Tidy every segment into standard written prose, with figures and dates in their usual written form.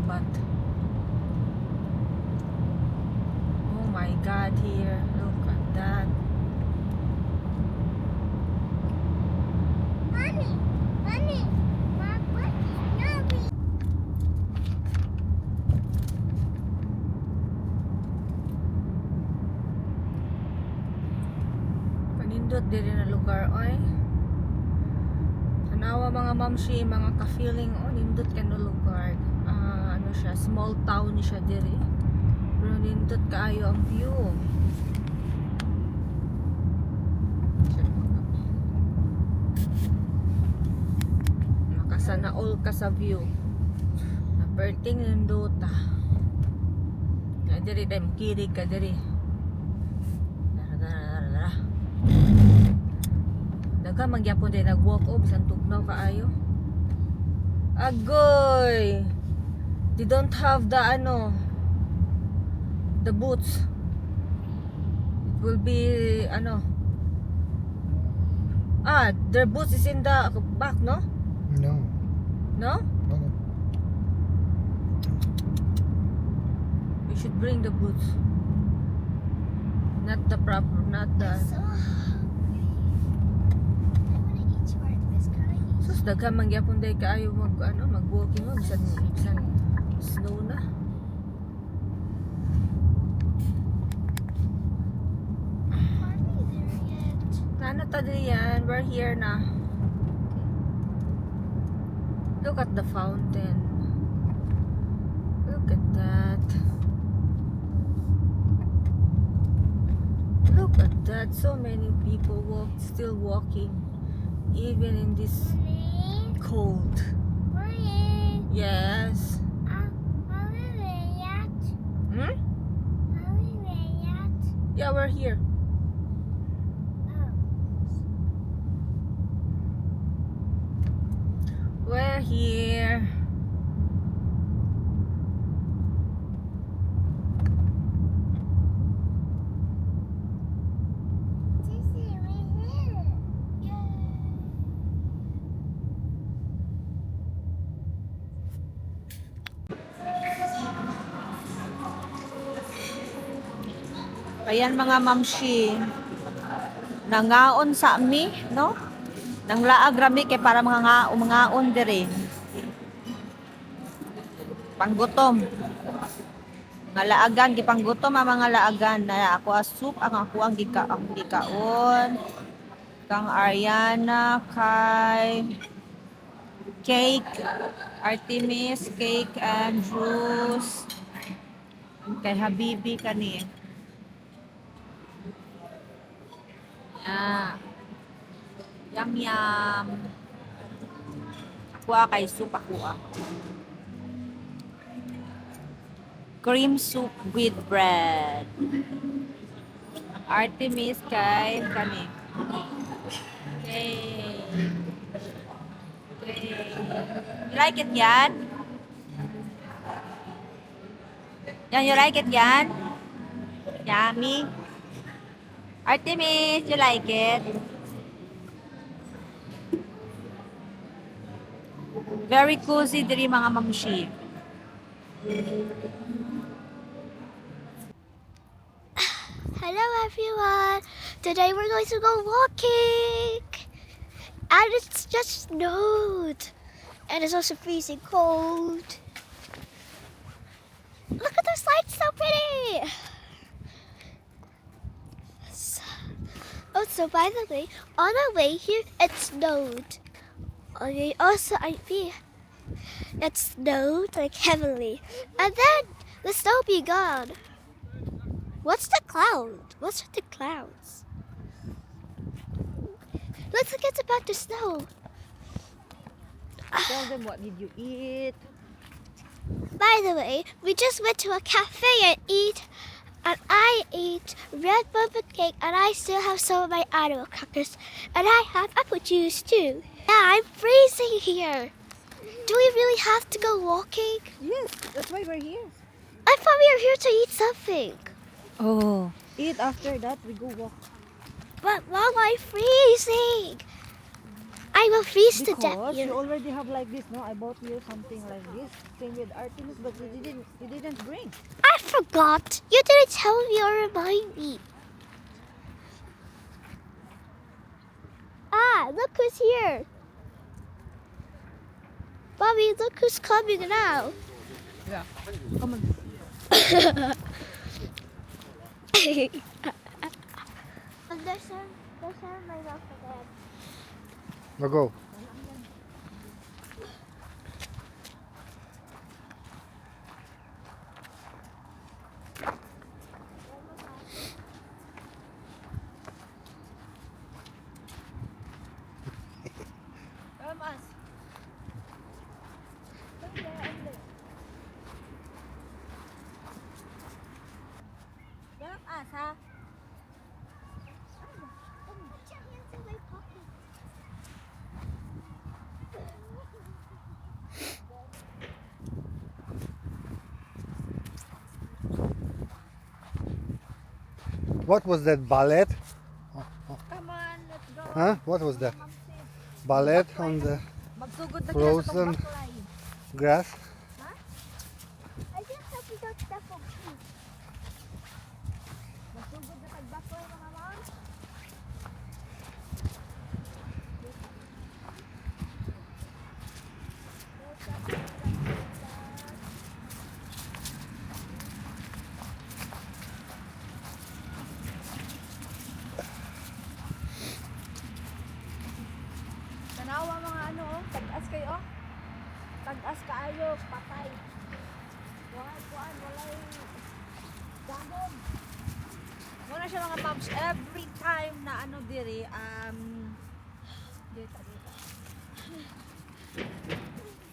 gubat. Oh my God, here. Look at that. Mommy, my butt is nervy. Kanindot diri na lugar oy. Tanawa mga mamshi, mga ka-feeling oh nindot kano lugar. Ano siya, small town ni siya diri. Pero nindot kaayo ang view. Makasana all ka sa view. Naperting nindota. Na diri dai kirig ka diri. Dara. Daga magyapon din nag-walk off bisan tugnaw kaayo. Agoy. They don't have the the boots. It will be their boots is in the back, no? No. No? No. We should bring the boots. Not the So, I want to eat short. This kind of eat. sus daghan man gyapon day kaayo mag-walking mo bisan snow na. Are we there yet? Nana ta diri yan, we're here na. Look at the fountain. Look at that. Look at that. So many people still walking. Even in this Mommy, cold. Mommy, Yes. are we there yet? Hmm? Are we there yet? Yeah, we're here. Oh. We're here. Sissy, we're here. Yay. Ayan mga mamshi. Nangaon sa ami, no? Nang laag rami kay para mga ngaon diri. Panggutom. Mga laagan gipanggutom ang mga laagan na ako soup ang ako ang gikaon. Kang Ariana kay Cake, Artemis, Cake and Juice. Kay Habibi kani. Yum yum. Kuha kay soup ako. Cream soup with bread. Artemis kay kani. Okay. You like it yan? Yan, you like it yan? Yummy. Artemis, you like it? Very cozy diri mga mamshi. Hello everyone! Today we're going to go walking! And it's just snowed! And it's also freezing cold! Look at those lights, so pretty! So by the way, on our way here, it snowed. Okay, also it snowed like heavily. And then the snow be gone. What's the cloud? What's with the clouds? Looks like it's about to snow. Tell them what did you eat? By the way, we just went to a cafe and I ate red velvet cake, and I still have some of my animal crackers, and I have apple juice too. Yeah, I'm freezing here. Do we really have to go walking? Yes, that's why we're here. I thought we were here to eat something. Oh, eat after that we go walk. But Mom, I'm freezing. I will freeze to death Because you here. already have like this, no? I bought you something like this. Same with Artemis, but you didn't bring. I forgot. You didn't tell me or remind me. Ah, look who's here. Bobby, look who's coming now. Yeah. Come on. There's some right off the bed. Now go. Come us. Come us, ha? Put your hands in my pocket. What was that ballet? Come on, let's go. Huh? What was that? Ballet on the Magsugod na Frozen. kita sa baklay. grass? I just hope we don't step on trees. Magsugod na tagbaklay, mga ma'am. Tanawa mga ano, oh. Tag-as kayo, oh. Tag-as kaayo, patay. Kuan, walay dahon. Muna siya mga moms, every time na ano diri, dito.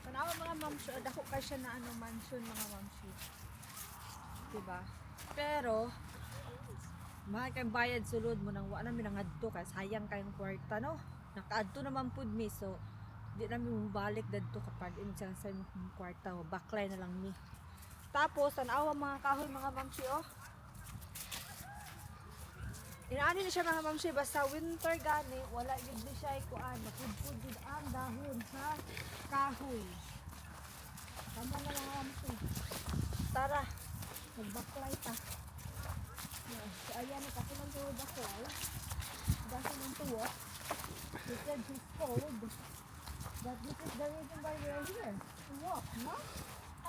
Tanawa mga moms, dako kay siya na ano, mansion mga moms. Diba? Pero, mahal kayong bayad sulod mo nang wala namin nangadto kay sayang kayong kwarta, no? Nakaadto naman pud mi, so di namin mabalik dadto kapag imong sa kwarta, baklay na lang ni. Tapos tanawa mga kahoy mga mamsi, oh. Inaani na siya mga mamsi, basta winter gani, wala gid di siya kuan, napudpud gid ang dahon sa kahoy. Tama na mga mamsi. Tara, magbaklay ta. So ayan, kasi ng tuwa baklay. Dahon ng tuwa. He said he's cold. But this is the reason why we are here. To walk, no?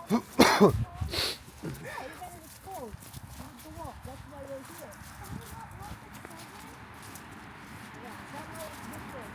Yeah, even if it's cold, we need to walk. That's why we're here. Yeah, somewhere it's different.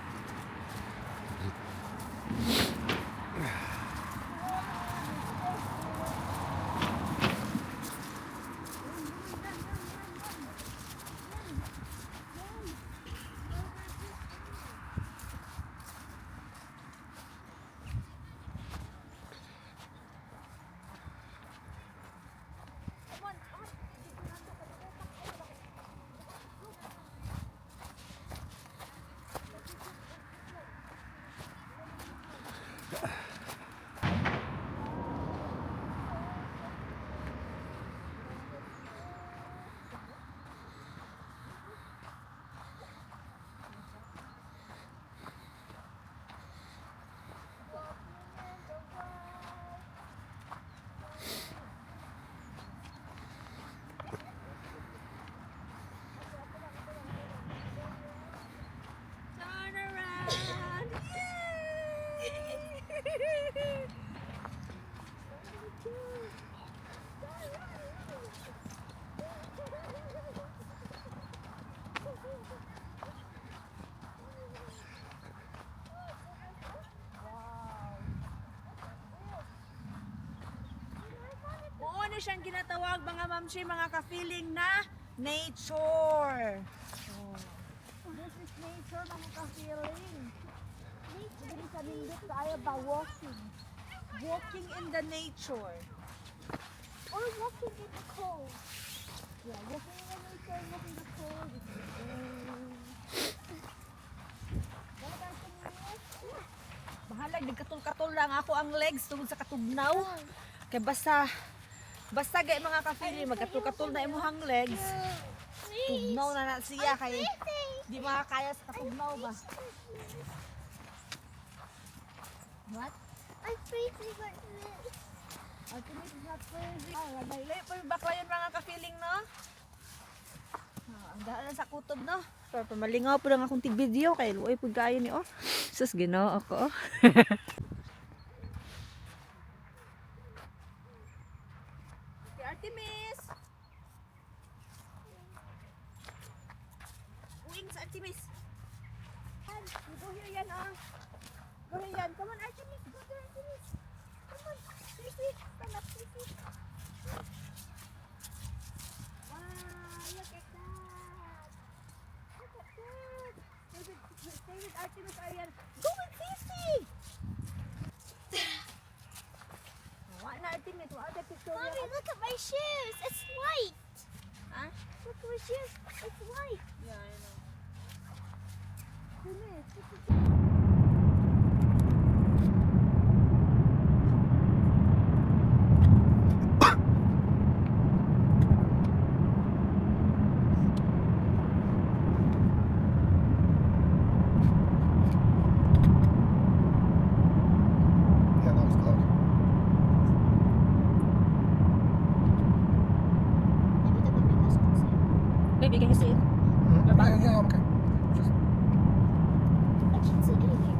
Turn around! Yay! Oo na siyang ginatawag mga mamsi, mga ka-feeling na nature. Oh. This is nature mga ka-feeling. Nature sa nindot tayo ba walking. Walking in the nature. Or walking in the cold. Yeah, walking in the nature, walking in the cold. Bahala, nagkatul-katul lang ako ang legs tungkol sa katugnaw. Kaya basta gay mga ka-feeling, magkatul-katul na imuhang legs. Tugnaw na siya kay di makakaya sa katugnaw ba. crazy but this. Artemis is not crazy. Layo pa yung bakla yun mga ka-feeling, no? Ang daan sa kutob, no? Pero pamalingaw po lang akong tig-video kay luoy po kayo ni, oh. Sus, ginoo ako, oh. Si Artemis! Uwing sa Artemis! Go here yan, oh. Go here yan. Come on, Artemis. Go there, Artemis. Come on. Sissy. Stand up, Sissy. Wow, look at that. Look at that. Stay with Artemis, Arian. Go with Sissy. Wala na, Artemis. Wala na picture. Mommy, look at my shoes. It's white. Huh? Look at my shoes. It's white. Yeah, I know. Goodness, look at Yeah, now it's cloudy. Maybe the bubbles can see. Baby, can you see it? Yeah, okay. Just I can't see anything.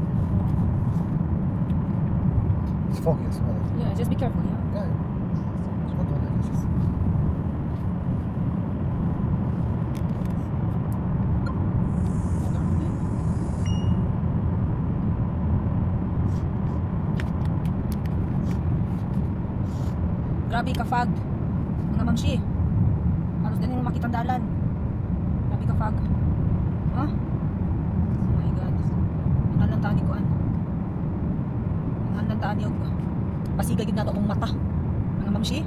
it's foggy as well. Yeah, just be careful, yeah. Yeah. It's not all like this. Grabe ka, fog. Mga mamsi. Halos din yung makitang dalan. Grabe ka, fog. Ha? Oh my God. Inalantaan ni Kuan. Inalantaan ni Og. Pasiga gid nato akong mata. Mga mamsi.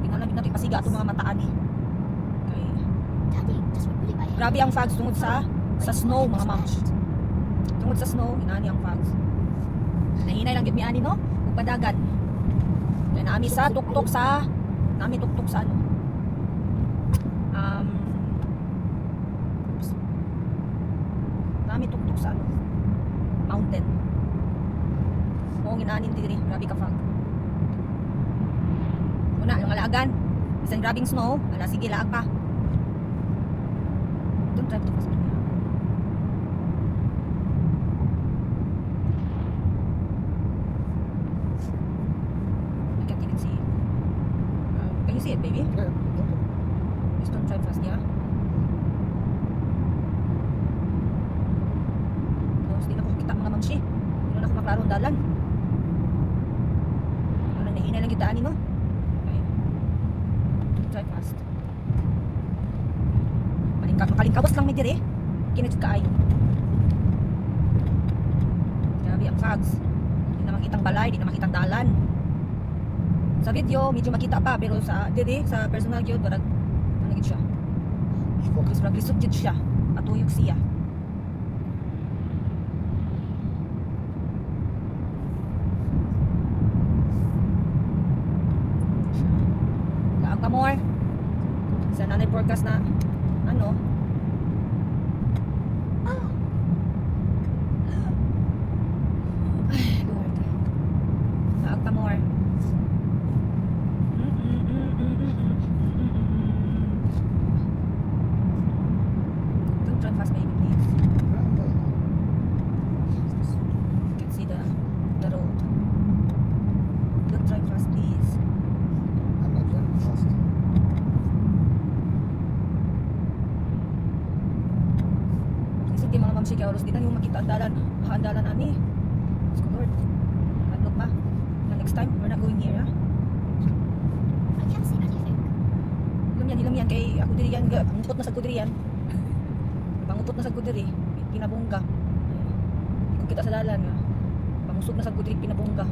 Inalantaan nato pasiga atong mga mata ani. Kay Daddy, just putting my hand. grabe ang fogs tungod sa snow, mga mamsi. Tungod sa snow, inani ang fogs. Nahinay lang gid mi ani, no? Ug padagan. Kaya naami sa tuktok sa ano naami tuktok sa ano mountain mo ginanin diri, grabe ka fog. Una yung alagan isang grabing snow, ala sige laag pa. Don't drive too fast. I can't even see. Can you see it, baby? Yeah, okay. Just don't drive fast, yeah? Tapos di na ko kita mga mamsi. Di na ako maklaro ang dalan. Ano, nahinay lang kita ani, no? Okay. Don't drive fast. Makalingkawas lang may dire. Kinadjud ka ay. Grabe ang fogs. Di na makitang balay, di na makitang dalan. Sa video, medyo makita pa, pero sa dire, sa personal yun, parang ano gid siya. It's foggy. Mas parang lisod gid siya. Atuyok siya. Laag pa more. Sa nanay forecast na ano, ay Lord. Laag pa more. Don't drive fast, baby, please. You can see the road. Don't drive fast, please. I'm not driving fast. Kasi di mga mamsi kaya oras di na yung makita ang dalan. Ang dalan ani. Diyos ko, Lord. Ano pa? Na next time, we're not going here, ha? I can't see anything. Ilam yan. Kay ako diri yan. Pangupot na sa ko diri yan. Pangupot na sa ko diri. Pinabungga. Hindi ko kita sa dalan, ha? Pangusog na sa ko diri, pinabungga.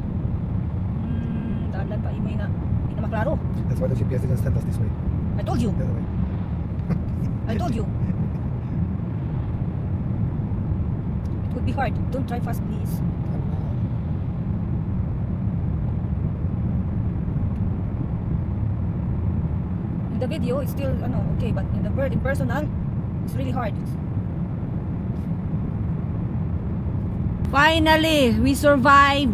Dalan pa, imay na. Hindi na maklaro. That's why the GPS didn't send us this way. I told you. The other way. I told you. It would be hard. Don't drive fast, please. In the video, it's still okay, but in personal, it's really hard. Finally, we survive.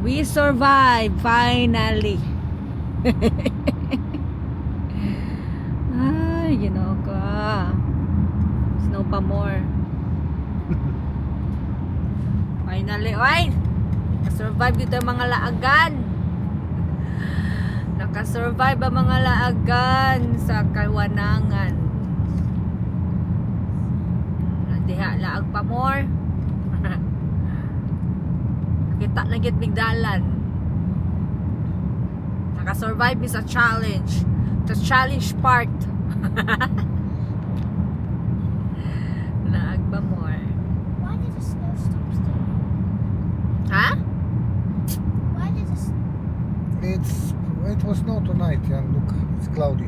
We survived finally. Ay, ginoo ka. Snow pa more. Finally, oy! Nakasurvive dito ang mga laagan. Nakasurvive ang mga laagan sa kawanangan. Diha, laag pa more. Nakita na gid bigdalan. Nakasurvive mi sa challenge. The challenge part. Laag pa more. Why did the snow stop still? Ha? Why did the It was snow tonight, and look, it's cloudy.